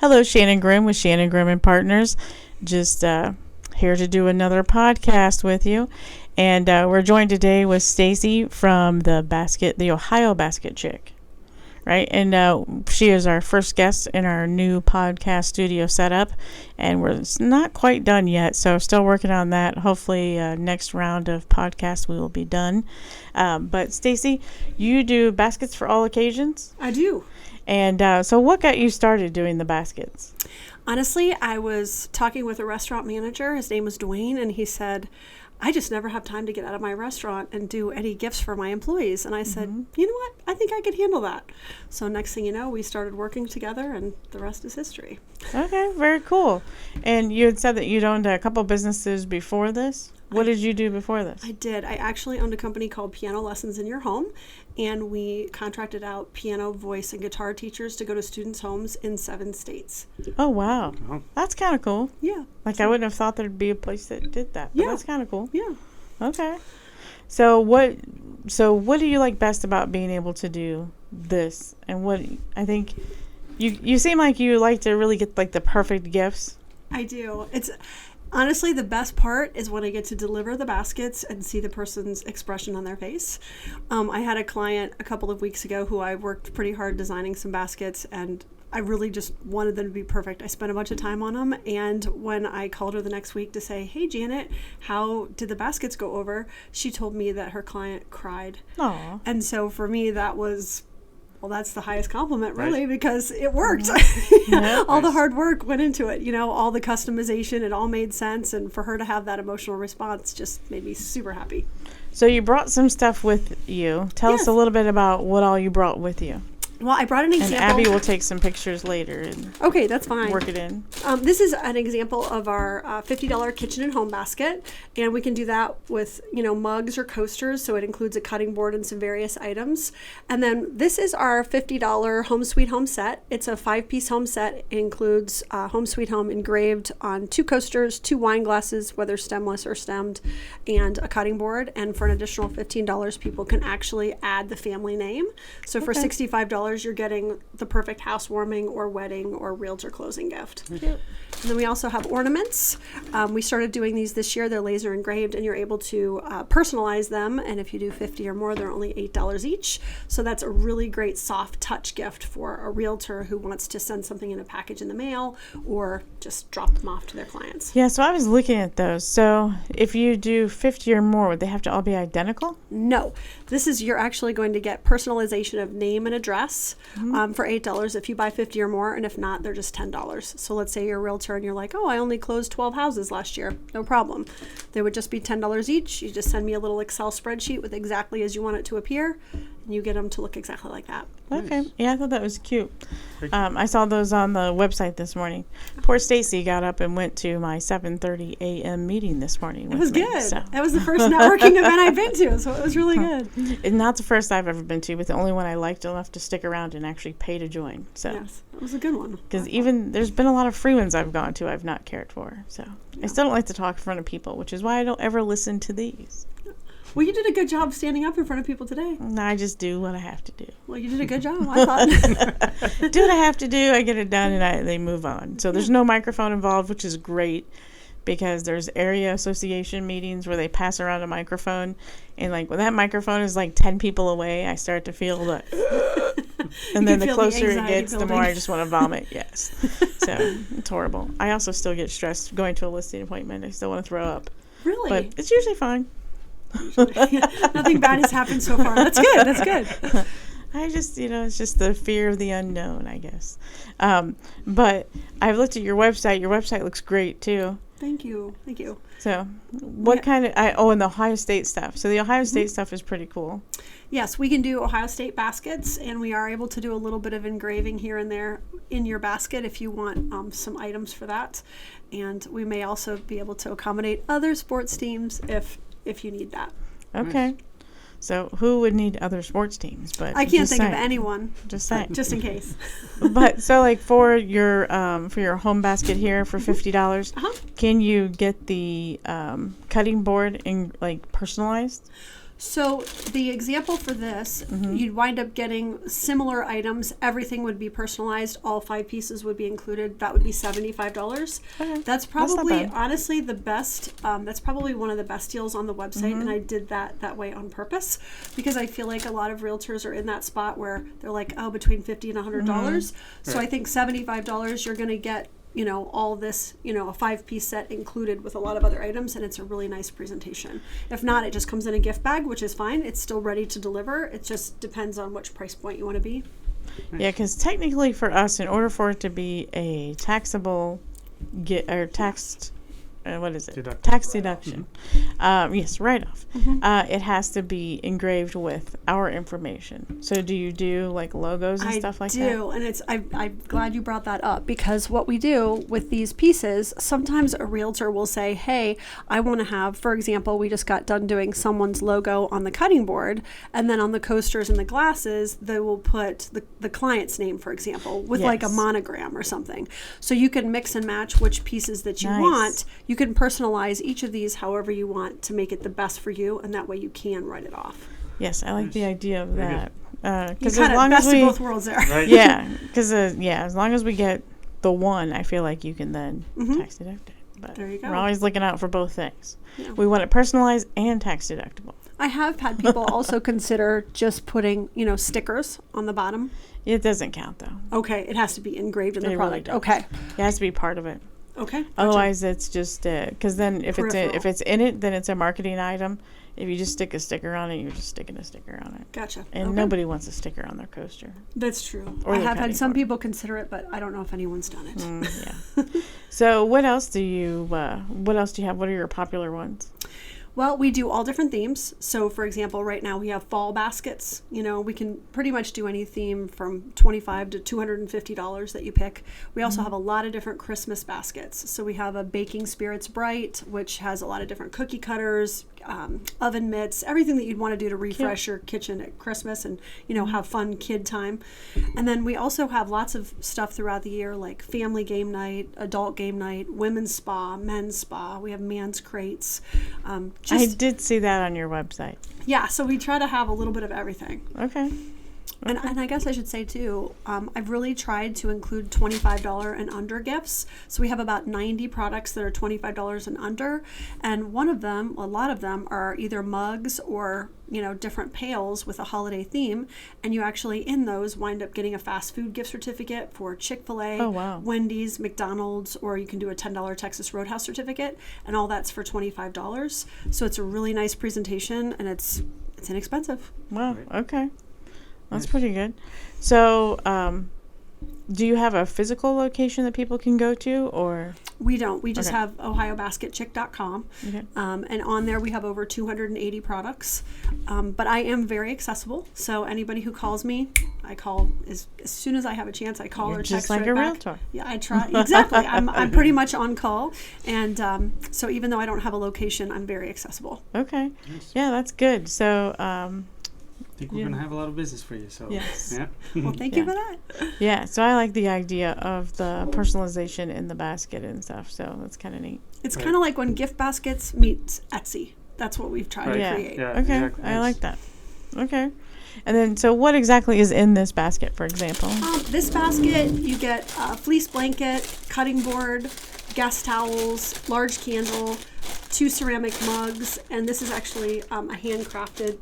Hello, Shannon Grimm with Shannon Grimm and Partners. Just here to do another podcast with you. And we're joined today with Stacey from the Ohio Basket Chic. Right, and she is our first guest in our new podcast studio setup, and we're not quite done yet, so still working on that. Hopefully, next round of podcasts we will be done. But Stacey, you do baskets for all occasions? I do. And so what got you started doing the baskets? Honestly, I was talking with a restaurant manager. His name was Dwayne, and he said, I just never have time to get out of my restaurant and do any gifts for my employees. And I said, you know what? I think I could handle that. So next thing you know, we started working together, and the rest is history. Okay, very cool. And you had said that you'd owned a couple businesses before this. What did you do before this? I did. I actually owned a company called Piano Lessons in Your Home, and we contracted out piano, voice, and guitar teachers to go to students' homes in 7 states. Oh, wow. That's kind of cool. Yeah. I wouldn't have thought there'd be a place that did that, but that's kind of cool. Yeah. Okay. So what do you like best about being able to do this? And what I think you seem like you like to really get like the perfect gifts. I do. It's honestly, the best part is when I get to deliver the baskets and see the person's expression on their face. I had a client a couple of weeks ago who I worked pretty hard designing some baskets, and I really just wanted them to be perfect. I spent a bunch of time on them, and when I called her the next week to say, hey, Janet, how did the baskets go over? She told me that her client cried. Aww. And so for me, that was... Well, that's the highest compliment, really, because it worked. All the hard work went into it, all the customization, it all made sense. And for her to have that emotional response just made me super happy. So you brought some stuff with you. Tell us a little bit about what all you brought with you. Well, I brought an example. And Abby will take some pictures later. And okay, that's fine. Work it in. This is an example of our $50 kitchen and home basket. And we can do that with, mugs or coasters. So it includes a cutting board and some various items. And then this is our $50 Home Sweet Home set. It's a 5-piece home set. It includes Home Sweet Home engraved on 2 coasters, 2 wine glasses, whether stemless or stemmed, and a cutting board. And for an additional $15, people can actually add the family name. So for $65, you're getting the perfect housewarming or wedding or realtor closing gift. Cute. And then we also have ornaments. We started doing these this year. They're laser engraved, and you're able to personalize them. And if you do 50 or more, they're only $8 each. So that's a really great soft touch gift for a realtor who wants to send something in a package in the mail or just drop them off to their clients. Yeah, so I was looking at those. So if you do 50 or more, would they have to all be identical? No. You're actually going to get personalization of name and address for $8 if you buy 50 or more, and if not, they're just $10. So let's say you're a realtor and you're like, oh, I only closed 12 houses last year. No problem. They would just be $10 each. You just send me a little Excel spreadsheet with exactly as you want it to appear, and you get them to look exactly like that. Okay. Yeah, I thought that was cute. I saw those on the website this morning. Poor Stacey got up and went to my 7:30 a.m. meeting this morning. It was good. So. That was the first networking event I've been to, so it was really good. It's not the first I've ever been to, but the only one I liked enough to stick around and actually pay to join. So yes, it was a good one. Because even there's been a lot of free ones I've gone to I've not cared for. So I still don't like to talk in front of people, which is why I don't ever listen to these. Well, you did a good job standing up in front of people today. No, I just do what I have to do. Well, you did a good job, I thought. Do what I have to do, I get it done, and they move on. So there's no microphone involved, which is great, because there's area association meetings where they pass around a microphone, and like when that microphone is like 10 people away, I start to feel that. And then the closer it gets, the more I just want to vomit. Yes. So it's horrible. I also still get stressed going to a listing appointment. I still want to throw up. Really? But it's usually fine. Nothing bad has happened so far. That's good. That's good. I just, it's just the fear of the unknown, I guess. But I've looked at your website. Your website looks great, too. Thank you. Thank you. So what kind of, and the Ohio State stuff. So the Ohio State stuff is pretty cool. Yes, we can do Ohio State baskets, and we are able to do a little bit of engraving here and there in your basket if you want some items for that. And we may also be able to accommodate other sports teams if you need that. Okay. Nice. So who would need other sports teams? But I can't think of anyone. Just saying. Just in case. But so like for your home basket here for $50, can you get the cutting board in like personalized? So the example for this, you'd wind up getting similar items. Everything would be personalized. All 5 pieces would be included. That would be $75. Okay. That's probably, bad. honestly, the best. That's probably one of the best deals on the website, and I did that way on purpose because I feel like a lot of realtors are in that spot where they're like, oh, between $50 and $100. So I think $75, you're going to get all this, a 5-piece set included with a lot of other items, and it's a really nice presentation. If not, it just comes in a gift bag, which is fine. It's still ready to deliver. It just depends on which price point you want to be. Yeah, because technically for us, in order for it to be a taxable taxed, what is it? Tax deduction. Yes, write-off. It has to be engraved with our information. So do you do like logos and stuff like that? I do, and I'm glad you brought that up because what we do with these pieces, sometimes a realtor will say, hey, I want to have, for example, we just got done doing someone's logo on the cutting board, and then on the coasters and the glasses, they will put the client's name, for example, with like a monogram or something. So you can mix and match which pieces that you want. You can personalize each of these however you want to make it the best for you, and that way you can write it off. Yes, I like the idea of that. Because as long as we, both worlds there. Right? Yeah, because as long as we get the one, I feel like you can then tax deduct it. But there you go. We're always looking out for both things. Yeah. We want it personalized and tax deductible. I have had people also consider just putting, stickers on the bottom. It doesn't count though. Okay, it has to be engraved in the product. Really okay, it has to be part of it. Okay. Gotcha. Otherwise, it's just because then if it's in it, then it's a marketing item. If you just stick a sticker on it, you're just sticking a sticker on it. Gotcha. And nobody wants a sticker on their coaster. That's true. Or I have had some people consider it, but I don't know if anyone's done it. Yeah. So what else do you have? What are your popular ones? Well, we do all different themes. So, for example, right now we have fall baskets. We can pretty much do any theme from $25 to $250 that you pick. We also have a lot of different Christmas baskets. So we have a Baking Spirits Bright, which has a lot of different cookie cutters, oven mitts, everything that you'd want to do to refresh your kitchen at Christmas and, have fun kid time. And then we also have lots of stuff throughout the year like family game night, adult game night, women's spa, men's spa. We have man's crates. I did see that on your website. Yeah, so we try to have a little bit of everything. Okay. And I guess I should say too, I've really tried to include $25 and under gifts. So we have about 90 products that are $25 and under, and a lot of them are either mugs or different pails with a holiday theme, and you actually in those wind up getting a fast food gift certificate for Chick-fil-A, Wendy's, McDonald's, or you can do a $10 Texas Roadhouse certificate, and all that's for $25. So it's a really nice presentation, and it's inexpensive. Wow. Okay. That's pretty good. So, do you have a physical location that people can go to, or? We don't. We just have OhioBasketChic.com. Okay. And on there we have over 280 products. But I am very accessible. So anybody who calls me, I call as soon as I have a chance. I call or text just like right a back. realtor. Yeah, I try. Exactly. I'm pretty much on call. And so even though I don't have a location, I'm very accessible. Okay. Nice. Yeah, that's good. So, I think we're going to have a lot of business for you. So yes. Yeah. Well, thank you for that. Yeah. So I like the idea of the personalization in the basket and stuff. So that's kind of neat. It's kind of like when gift baskets meets Etsy. That's what we've tried to create. Yeah, okay. Exactly. I like that. Okay. And then, so what exactly is in this basket, for example? This basket, you get a fleece blanket, cutting board, guest towels, large candle, 2 ceramic mugs, and this is actually a handcrafted.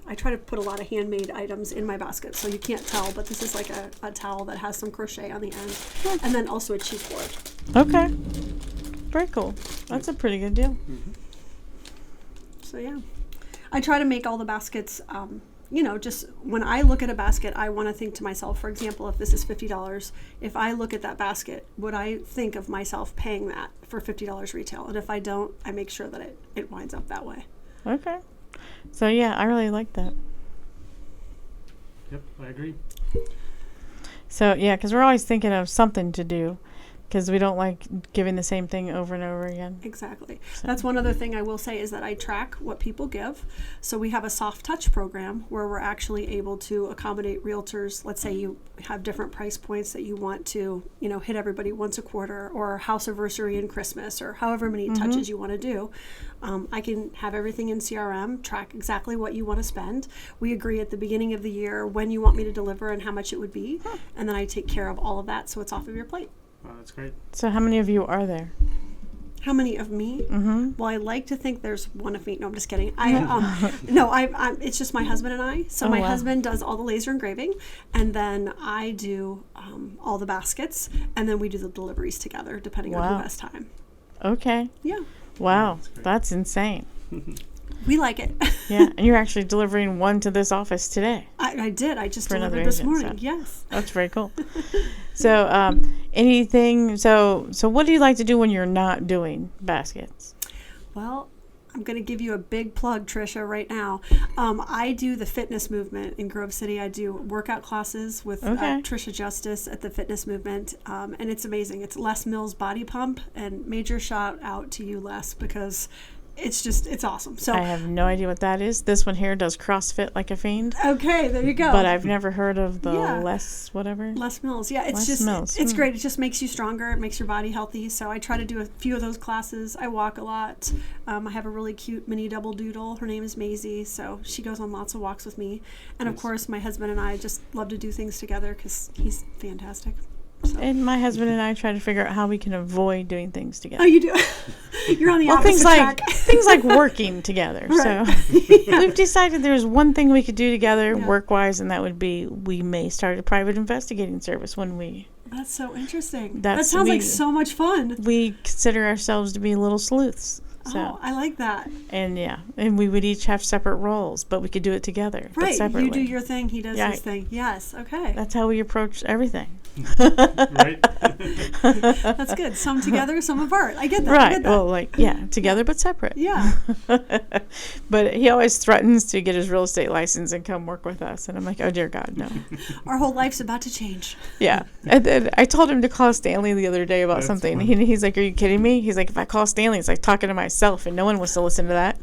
I try to put a lot of handmade items in my basket, so you can't tell, but this is like a towel that has some crochet on the end, and then also a cheese board. Okay. Very cool. That's a pretty good deal. Mm-hmm. So yeah, I try to make all the baskets, just when I look at a basket, I want to think to myself, for example, if this is $50, if I look at that basket, would I think of myself paying that for $50 retail? And if I don't, I make sure that it winds up that way. Okay. So yeah, I really like that. Yep, I agree. So yeah, because we're always thinking of something to do. because we don't like giving the same thing over and over again. Exactly. That's one other thing I will say is that I track what people give. So we have a soft touch program where we're actually able to accommodate realtors. Let's say you have different price points that you want to, hit everybody once a quarter, or house anniversary and Christmas, or however many touches you want to do. I can have everything in CRM, track exactly what you want to spend. We agree at the beginning of the year when you want me to deliver and how much it would be. And then I take care of all of that so it's off of your plate. Wow, that's great. So how many of you are there? How many of me? Well, I like to think there's one of me. No, I'm just kidding. It's just my husband and I. So my husband does all the laser engraving, and then I do all the baskets, and then we do the deliveries together, depending on who has time. Okay. Yeah. Wow, that's insane. We like it. Yeah, and you're actually delivering one to this office today. I did. I just For another delivered this agent, morning. so. Yes. That's very cool. So, anything? So what do you like to do when you're not doing baskets? Well, I'm going to give you a big plug, Trisha, right now. I do the fitness movement in Grove City. I do workout classes with Trisha Justice at the Fitness Movement, and it's amazing. It's Les Mills Body Pump, and major shout out to you, Les, because it's awesome. So I have no idea what that is. This one here does CrossFit like a fiend. Okay, there you go. But I've never heard of the Les Mills. Yeah, it's Les Mills. It's great. It just makes you stronger. It makes your body healthy. So I try to do a few of those classes. I walk a lot. I have a really cute mini double doodle. Her name is Maisie. So she goes on lots of walks with me. And of course, my husband and I just love to do things together because he's fantastic. So. And my husband and I try to figure out how we can avoid doing things together. Oh, you do? You're on the opposite track. Things like working together. Right. So we've decided there's one thing we could do together work-wise, and that would be we may start a private investigating service when we... That's so interesting. That sounds like so much fun. We consider ourselves to be little sleuths. So. Oh, I like that. And and we would each have separate roles, but we could do it together. Right, but separately. You do your thing, he does his thing. Yes, okay. That's how we approach everything. Right. That's good. Some together, some apart. I get that. Right. I get that. Well, together but separate. Yeah. But he always threatens to get his real estate license and come work with us. And I'm like, oh, dear God, no. Our whole life's about to change. Yeah. And then I told him to call Stanley the other day about That's something. funny. He's like, are you kidding me? He's like, if I call Stanley, it's like talking to myself, and no one wants to listen to that.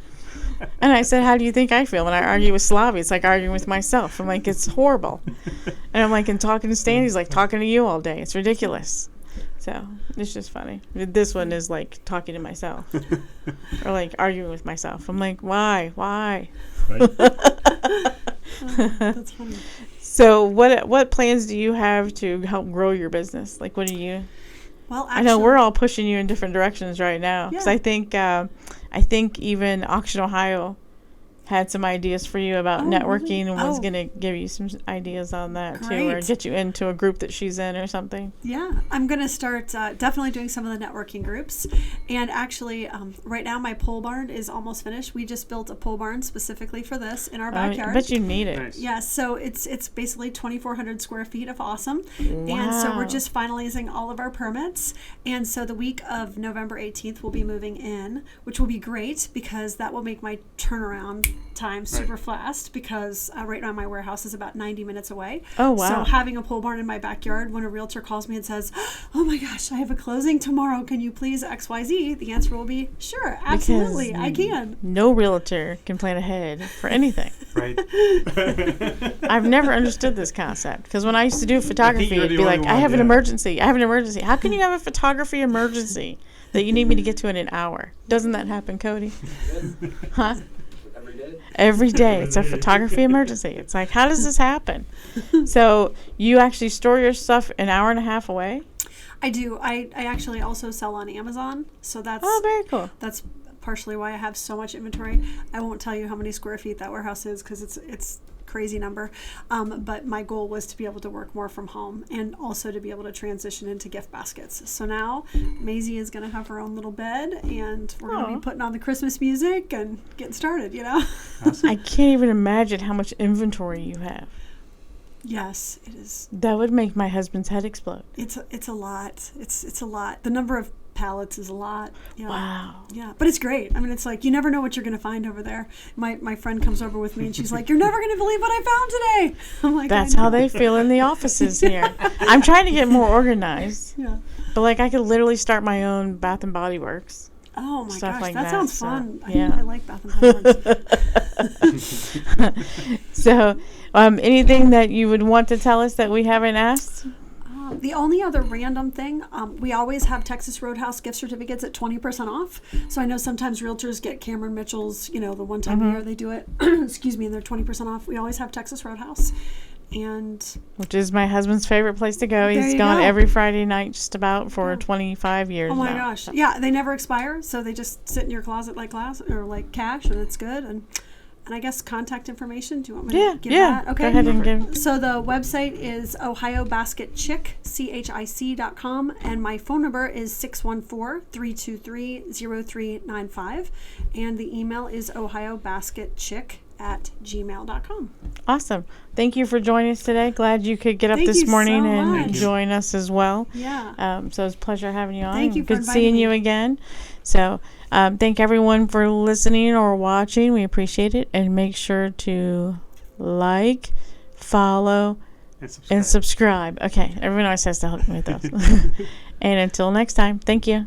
And I said, how do you think I feel when I argue with Slavi? It's like arguing with myself. I'm like, it's horrible. And I'm like, and talking to Stan, he's like talking to you all day. It's ridiculous. So it's just funny. This one is like talking to myself or like arguing with myself. I'm like, why? Right. That's funny. So what plans do you have to help grow your business? Like, what do you... Well, actually, I know we're all pushing you in different directions right now. Because I think even Auction Ohio had some ideas for you about networking and was going to give you some ideas on that too, or get you into a group that she's in or something. Yeah, I'm going to start definitely doing some of the networking groups. And actually, right now my pole barn is almost finished. We just built a pole barn specifically for this in our backyard. I bet you need it. Nice. Yeah, so it's basically 2,400 square feet of awesome. Wow. And so we're just finalizing all of our permits. And so the week of November 18th, we'll be moving in, which will be great because that will make my turnaround time super fast because right now my warehouse is about 90 minutes away. Oh, wow. So having a pole barn in my backyard, when a realtor calls me and says, oh my gosh, I have a closing tomorrow, can you please XYZ? The answer will be, sure, absolutely, I can. No realtor can plan ahead for anything. Right. I've never understood this concept because when I used to do photography, you're it'd the be only like, one, I have an yeah. emergency. How can you have a photography emergency that you need me to get to in an hour? Doesn't that happen, Cody? Huh? Every day. It's a photography emergency. It's like, how does this happen? So you actually store your stuff an hour and a half away? I do. I actually also sell on Amazon. So that's Very cool. That's partially why I have so much inventory. I won't tell you how many square feet that warehouse is because it's crazy number. But my goal was to be able to work more from home and also to be able to transition into gift baskets. So now Maisie is going to have her own little bed and we're going to be putting on the Christmas music and getting started, Awesome. I can't even imagine how much inventory you have. Yes, it is. That would make my husband's head explode. It's a lot. It's a lot. The number of pallets is a lot. Yeah. Wow. Yeah, but it's great. I mean, it's like you never know what you're going to find over there. My friend comes over with me and she's like, "You're never going to believe what I found today." I'm like, That's how they feel in the offices here. I'm trying to get more organized. Yeah. But like I could literally start my own Bath and Body Works. Oh my Stuff gosh, like that that, sounds so, fun. yeah. I like Bath and Body Works. So, anything that you would want to tell us that we haven't asked? The only other random thing, we always have Texas Roadhouse gift certificates at 20% off. So I know sometimes realtors get Cameron Mitchell's, the one time a year they do it, excuse me, and they're 20% off. We always have Texas Roadhouse. And Which is my husband's favorite place to go. There He's you gone go. every Friday night just about for 25 years oh my now. gosh, yeah, they never expire. So they just sit in your closet like glass or like cash, and it's good. And I guess contact information. Do you want me to give that? Okay. Go ahead and give. So the website is Ohio Basket Chic, CHIC.com, and my phone number is 614-323-0395, and the email is ohiobasketchic@gmail.com. Awesome. Thank you for joining us today. Glad you could get up Thank this you so morning and much. join us as well. Yeah. So it's a pleasure having you on. Thank you for Good inviting seeing me. you again. So thank everyone for listening or watching. We appreciate it. And make sure to like, follow, and subscribe. Okay. Everyone always has to help me with those. And until next time, thank you.